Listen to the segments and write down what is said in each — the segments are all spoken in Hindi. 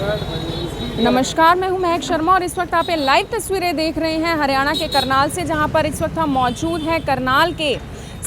नमस्कार, मैं हूं महक शर्मा और इस वक्त आप ये लाइव तस्वीरें देख रहे हैं हरियाणा के करनाल से, जहां पर इस वक्त हम मौजूद हैं करनाल के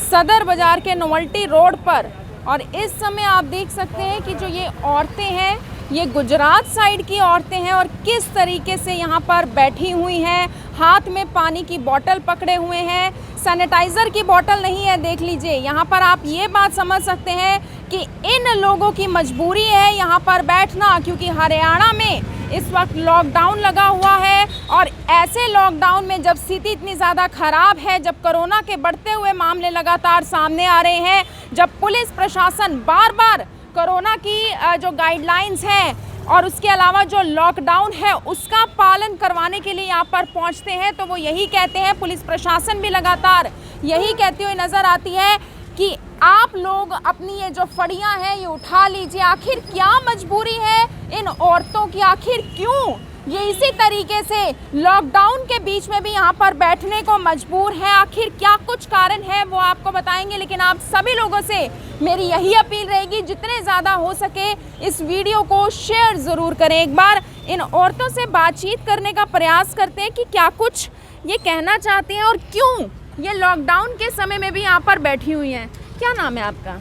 सदर बाज़ार के नोवल्टी रोड पर। और इस समय आप देख सकते हैं कि जो ये औरतें हैं, ये गुजरात साइड की औरतें हैं और किस तरीके से यहाँ पर बैठी हुई हैं, हाथ में पानी की बोतल पकड़े हुए हैं, सैनिटाइज़र की बोतल नहीं है। देख लीजिए, यहाँ पर आप ये बात समझ सकते हैं कि इन लोगों की मजबूरी है यहाँ पर बैठना, क्योंकि हरियाणा में इस वक्त लॉकडाउन लगा हुआ है। और ऐसे लॉकडाउन में जब स्थिति इतनी ज़्यादा ख़राब है, जब कोरोना के बढ़ते हुए मामले लगातार सामने आ रहे हैं, जब पुलिस प्रशासन बार बार कोरोना की जो गाइडलाइंस हैं और उसके अलावा जो लॉकडाउन है उसका पालन करवाने के लिए यहाँ पर पहुँचते हैं, तो वो यही कहते हैं, पुलिस प्रशासन भी लगातार यही कहती हुई नज़र आती है कि आप लोग अपनी ये जो फड़ियां हैं ये उठा लीजिए। आखिर क्या मजबूरी है इन औरतों की, आखिर क्यों ये इसी तरीके से लॉकडाउन के बीच में भी यहाँ पर बैठने को मजबूर हैं, आखिर क्या कुछ कारण है वो आपको बताएंगे। लेकिन आप सभी लोगों से मेरी यही अपील रहेगी, जितने ज़्यादा हो सके इस वीडियो को शेयर ज़रूर करें। एक बार इन औरतों से बातचीत करने का प्रयास करते हैं कि क्या कुछ ये कहना चाहते हैं और क्यों ये लॉकडाउन के समय में भी यहाँ पर बैठी हुई हैं। क्या नाम है आपका?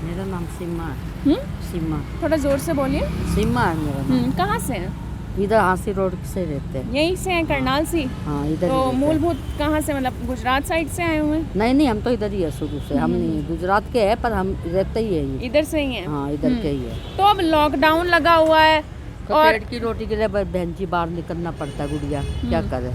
मेरा नाम सीमा है। सीमा। थोड़ा जोर से बोलिए। सीमा है मेरा नाम। कहाँ से हैं? इधर हांसी रोड से रहते हैं। यहीं से हैं, करनाल से? हाँ, इधर। तो मूलभूत कहाँ से, मतलब गुजरात साइड से आए हुए हैं? नहीं, हम तो इधर ही है शुरू से। हम नहीं गुजरात के हैं, पर हम रहते ही है इधर से ही हैं? हाँ, इधर के ही है। तो अब लॉकडाउन लगा हुआ है और पेट की रोटी के लिए बहन जी बाहर निकलना पड़ता है। गुड़िया क्या करे।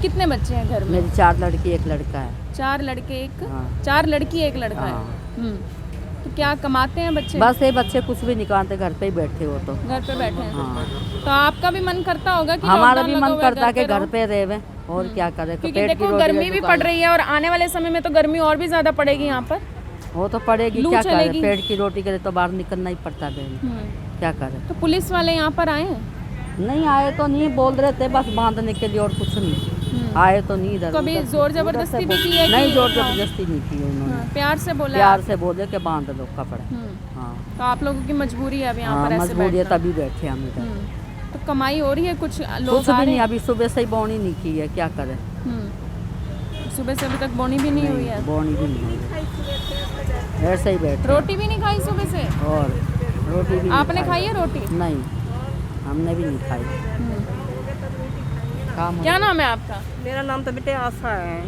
कितने बच्चे हैं घर में? मेरी 4 लड़की 1 लड़का है। 4 लड़के 1? हाँ। 4 लड़की 1 लड़का है। तो क्या कमाते हैं बच्चे? बस ये बच्चे कुछ भी निकालते, घर पे ही बैठे हो तो। घर पे बैठे हैं। हाँ। तो आपका भी मन करता होगा कि हमारा भी मन करता है कि घर पे रहे और क्या करे। क्योंकि देखो गर्मी भी पड़ रही है और आने वाले समय में तो गर्मी और भी ज्यादा पड़ेगी यहाँ पर। वो तो पड़ेगी, लू क्या चलेगी। करे, पेट की रोटी के लिए तो बाहर निकलना ही पड़ता है बहन, क्या करे। तो पुलिस वाले यहाँ पर आए हैं? नहीं आए तो नहीं, बोल रहे थे बस बांधने के लिए और कुछ नहीं। आए तो नहीं इधर। कभी जोर जबरदस्ती भी की है? नहीं, जोर जबरदस्ती नहीं की उन्होंने। प्यार से बोला? प्यार से बोले कि बांध लो कपड़े। हाँ। तो आप लोगों की मजबूरी है अब यहाँ पर ऐसे मजबूरी है, बैठना? तभी बैठे हम इधर। तो कमाई हो रही है? कुछ लोग कुछ भी नहीं, अभी सुबह से ही बोनी नहीं की है, क्या करे। सुबह से अभी तक बोनी भी नहीं हुई है? बोनी भी नहीं हुई, ऐसे ही बैठे। रोटी भी नहीं खाई सुबह से? और रोटी भी आपने खाई है रोटी? नहीं, हमने भी नहीं खाई। क्या नाम है आपका? मेरा नाम तो बेटे आशा है।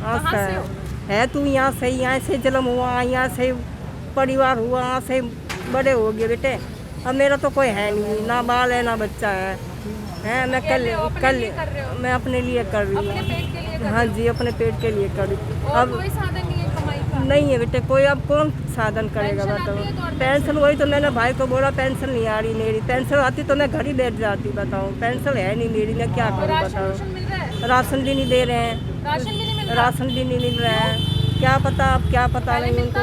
कहाँ से हो? है तू यहाँ से जन्म हुआ, यहाँ से परिवार हुआ, यहाँ से बड़े हो गए बेटे। अब मेरा तो कोई है नहीं, ना बाल है ना बच्चा है। मैं कल मैं अपने लिए कर रही हूँ। हाँ जी, अपने पेट के लिए कर रही हूँ। अब कोई साधन नहीं है कमाई का? नहीं है बेटे कोई, अब कौन साधन करेगा बताओ। पेंशन वही तो मैंने भाई को बोला, पेंशन नहीं आ रही मेरी। पेंशन आती तो मैं घर ही बैठ जाती, बताओ। पेंशन है नहीं मेरी, मैं क्या करूँ बताओ। राशन भी नहीं दे रहे हैं। राशन भी नहीं मिल रहा है। क्या पता, अब क्या पता नहीं उनको।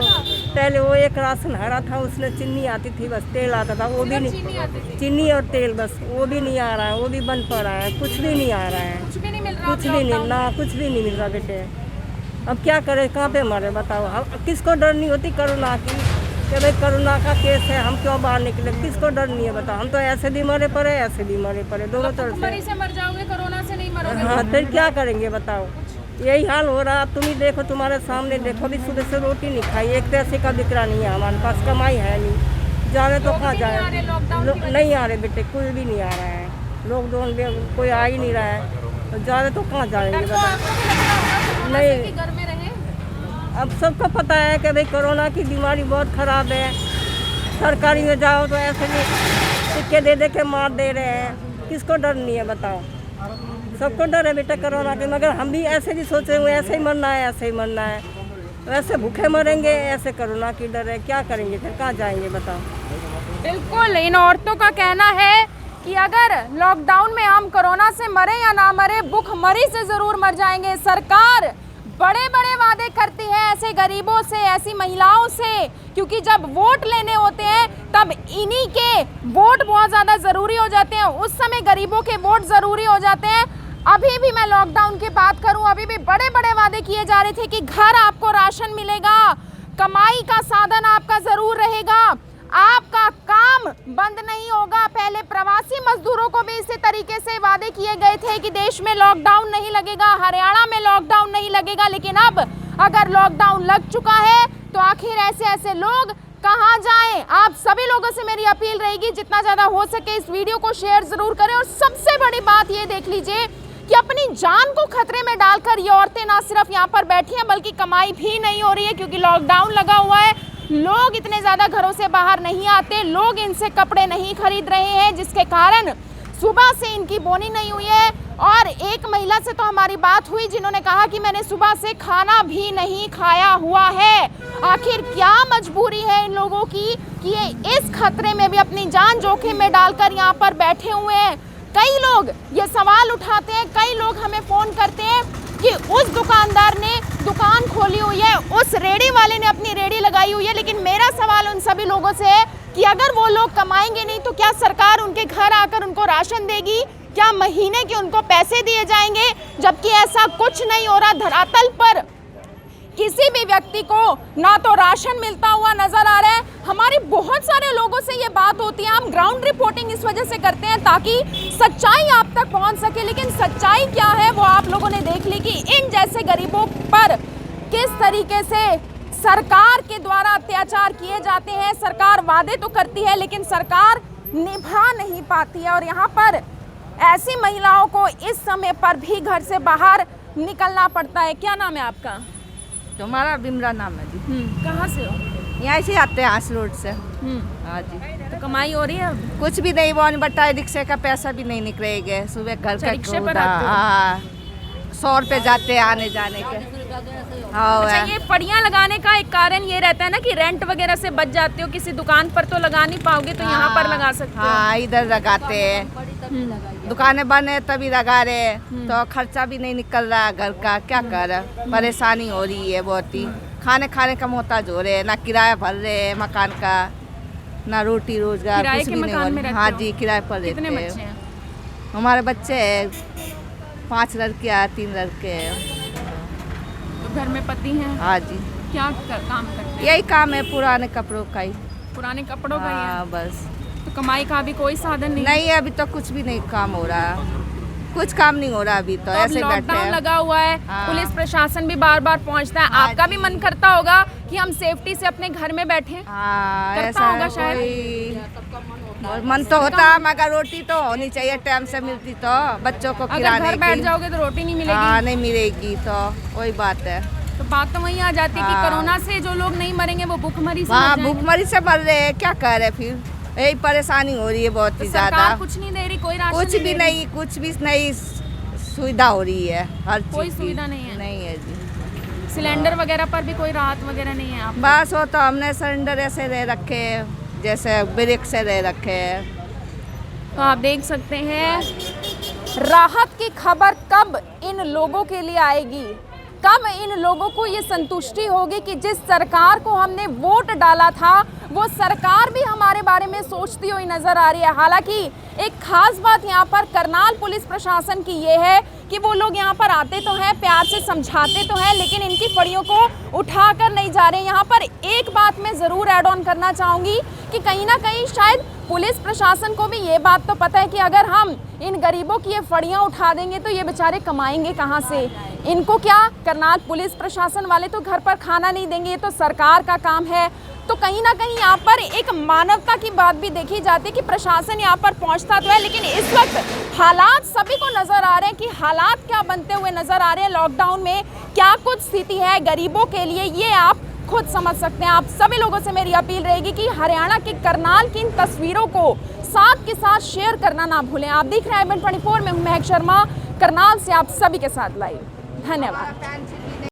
पहले वो एक राशन हरा था, उसमें चीनी आती थी, बस तेल आता था, वो भी नहीं। चीनी और तेल बस, वो भी नहीं आ रहा है, वो भी बंद पड़ा है, कुछ भी नहीं आ रहा है। कुछ भी नहीं मिल रहा? कुछ भी नहीं, ना कुछ भी नहीं मिल रहा बेटे। अब क्या करे, कहाँ पे मरे बताओ। अब किसको डर नहीं होती कोरोना की, कि भाई कोरोना का केस है, हम क्यों बाहर निकले। किसको डर नहीं है बताओ। हम तो ऐसे भी मरे पड़े, ऐसे भी मरे पड़े, दोनों तरफ से। मर जाओगे, कोरोना से नहीं मरोगे? हाँ, फिर क्या करेंगे बताओ। यही हाल हो रहा। अब तुम ही देखो, तुम्हारे सामने देखो, अभी सुबह से रोटी नहीं खाई। एक पैसे का बिकरा नहीं है हमारे पास, कमाई है नहीं। जावे तो कहाँ जाए। नहीं आ रहे बेटे, कोई भी नहीं आ रहा है। लॉकडाउन में कोई आ ही नहीं रहा है, तो जावे तो कहाँ जाएंगे बताओ। नहीं, घर में रहे? अब सबको पता है कि भाई कोरोना की बीमारी बहुत ख़राब है। सरकारी में जाओ तो ऐसे नहीं, सिक्के दे के मार दे रहे हैं। किसको डर नहीं है बताओ। सबको डर है बेटा कोरोना के, मगर हम भी ऐसे नहीं सोचे हुए, ऐसे ही मरना है, ऐसे ही मरना है। वैसे भूखे मरेंगे, ऐसे कोरोना की डर है। क्या करेंगे फिर, कहाँ जाएंगे बताओ। बिल्कुल, इन औरतों का कहना है कि अगर लॉकडाउन में हम कोरोना से मरे या ना मरे, भूखमरी से ज़रूर मर जाएंगे। सरकार बड़े बड़े वादे करती है ऐसे गरीबों से, ऐसी महिलाओं से, क्योंकि जब वोट लेने होते हैं तब इन्हीं के वोट बहुत ज़्यादा ज़रूरी हो जाते हैं। उस समय गरीबों के वोट ज़रूरी हो जाते हैं। अभी भी मैं लॉकडाउन की बात करूं, अभी भी बड़े बड़े वादे किए जा रहे थे कि घर आपको राशन मिलेगा, कमाई का साधन आपका ज़रूर रहेगा, आपका काम बंद नहीं होगा। पहले प्रवासी मजदूरों को भी इसी तरीके से वादे किए गए थे कि देश में लॉकडाउन नहीं लगेगा, हरियाणा में लॉकडाउन नहीं लगेगा, लेकिन अब अगर लॉकडाउन लग चुका है तो आखिर ऐसे लोग कहाँ जाएं। आप सभी लोगों से मेरी अपील रहेगी, जितना ज़्यादा हो सके इस वीडियो को शेयर ज़रूर करें। और सबसे बड़ी बात ये देख लीजिए कि अपनी जान को खतरे में डालकर ये औरतें ना सिर्फ यहाँ पर बैठी हैं बल्कि कमाई भी नहीं हो रही है, क्योंकि लॉकडाउन लगा हुआ है। लोग इतने ज़्यादा घरों से बाहर नहीं आते, लोग इनसे कपड़े नहीं खरीद रहे हैं, जिसके कारण सुबह से इनकी बोनी नहीं हुई है। और एक महिला से तो हमारी बात हुई जिन्होंने कहा कि मैंने सुबह से खाना भी नहीं खाया हुआ है। आखिर क्या मजबूरी है इन लोगों की कि ये इस खतरे में भी अपनी जान जोखिम में डालकर यहाँ पर बैठे हुए हैं। कई लोग ये सवाल उठाते हैं, कई लोग हमें फ़ोन करते हैं कि उस दुकानदार ने दुकान खोली हुई है, उस रेड़ी वाले ने अपनी रेड़ी लगाई हुई है, लेकिन मेरा सवाल उन सभी लोगों से है कि अगर वो लोग कमाएंगे नहीं तो क्या सरकार उनके घर आकर उनको राशन देगी? क्या महीने के उनको पैसे दिए जाएंगे? जबकि ऐसा कुछ नहीं हो रहा। धरातल पर किसी भी व्यक्ति को ना तो राशन मिलता हुआ नजर आ रहा है। हमारी बहुत सारे लोगों से ये बात होती है, हम ग्राउंड रिपोर्टिंग इस वजह से करते हैं ताकि सच्चाई आप तक पहुंच सके, लेकिन सच्चाई क्या है वो आप लोगों ने देख ली कि इन जैसे गरीबों पर किस तरीके से सरकार के द्वारा अत्याचार किए जाते हैं। सरकार वादे तो करती है लेकिन सरकार निभा नहीं पाती है, और यहाँ पर ऐसी महिलाओं को इस समय पर भी घर से बाहर निकलना पड़ता है। क्या नाम है आपका? तुम्हारा बिमरा नाम है जी। कहाँ से हो? यहाँ से आते हैं आस रोड से। हाँ जी। तो कमाई हो रही है अब? कुछ भी नहीं, वो बटा रिक्शे का पैसा भी नहीं निकलेगा। सुबह घर का रिक्शे पर आते हो? हाँ, 100 रुपये जाते हैं आने जाने के। हाँ, अच्छा, ये फड़ियाँ लगाने का एक कारण ये रहता है ना कि रेंट वगैरह से बच जाते हो, किसी दुकान पर तो लगा नहीं पाओगे तो यहाँ पर लगा सकते हो। हाँ, इधर लगाते हैं। दुकानें बंद है तभी लगा रहे, तो खर्चा भी नहीं निकल रहा घर का। क्या कर, परेशानी हो रही है बहुत ही। खाने का मोहताज हो रहे हैं, ना किराया भर रहे हैं मकान का, ना रोटी रोजगार, किराए कुछ के भी नहीं मकान हो में रहा। रहते हाँ हो? जी, किराए पर रहते कितने बच्चे हैं। हैं? हमारे बच्चे हैं 5 लड़कियाँ 3 लड़के हैं। तो घर में पति हैं? हाँ जी। क्या काम करते हैं? यही काम है, पुराने कपड़ों का ही। पुराने कपड़ों का ही है? हाँ बस। तो कमाई का भी कोई साधन नहीं? नहीं, अभी तो कुछ भी नहीं काम हो रहा, कुछ काम नहीं हो रहा अभी तो अब ऐसे बैठे लॉकडाउन हैं। लगा हुआ है, हाँ। पुलिस प्रशासन भी बार बार पहुंचता है। हाँ आपका भी जी। मन करता होगा कि हम सेफ्टी से अपने घर में बैठे? हाँ, करता ऐसा होगा शायद। कोई मन तो होता, मगर रोटी तो होनी चाहिए टाइम से मिलती तो बच्चों को अगर खिलाने घर बैठ की। जाओगे तो रोटी नहीं मिलेगी। हाँ, नहीं मिलेगी तो वही बात है। तो बात तो वहीं आ जाती है कि हाँ। कोरोना से जो लोग नहीं मरेंगे वो भूखमरी से हाँ, मर जाएंगे। भूखमरी से मर रहे हैं, क्या करे फिर। यही परेशानी हो रही है बहुत तो ही सरकार ज्यादा। कुछ नहीं दे रही, कोई राशन कुछ भी दे रही? नहीं, कुछ भी नहीं सुविधा हो रही है हर चीज कोई की। सुविधा नहीं है? नहीं है जी। सिलेंडर वगैरह पर भी कोई राहत वगैरह नहीं है आप? बस वो तो हमने सिलेंडर ऐसे रह रखे हैं, जैसे ब्रेक से रह रखे हैं। तो आप देख सकते हैं राहत की खबर कब इन लोगों के लिए आएगी, कब इन लोगों को ये संतुष्टि होगी कि जिस सरकार को हमने वोट डाला था वो सरकार भी हमारे बारे में सोचती हुई नजर आ रही है। हालांकि एक खास बात यहाँ पर करनाल पुलिस प्रशासन की ये है कि वो लोग यहाँ पर आते तो हैं, प्यार से समझाते तो हैं, लेकिन इनकी फड़ियों को उठाकर नहीं जा रहे। यहाँ पर एक बात मैं ज़रूर ऐड ऑन करना चाहूँगी कि कहीं ना कहीं शायद पुलिस प्रशासन को भी ये बात तो पता है कि अगर हम इन गरीबों की ये फड़ियाँ उठा देंगे तो ये बेचारे कमाएंगे कहाँ से। इनको क्या, करनाल पुलिस प्रशासन वाले तो घर पर खाना नहीं देंगे, ये तो सरकार का काम है। तो कहीं ना कहीं यहाँ पर एक मानवता की बात भी देखी जाती है कि प्रशासन यहाँ पर पहुँचता तो है, लेकिन इस वक्त हालात सभी को नज़र आ रहे हैं कि हालात क्या बनते हुए नज़र आ रहे हैं। लॉकडाउन में क्या कुछ स्थिति है गरीबों के लिए, ये आप खुद समझ सकते हैं। आप सभी लोगों से मेरी अपील रहेगी कि हरियाणा के करनाल की इन तस्वीरों को साथ के साथ शेयर करना ना भूलें। आप देख रहे हैं IBN 24 में, महक शर्मा करनाल से आप सभी के साथ लाइव। धन्यवाद।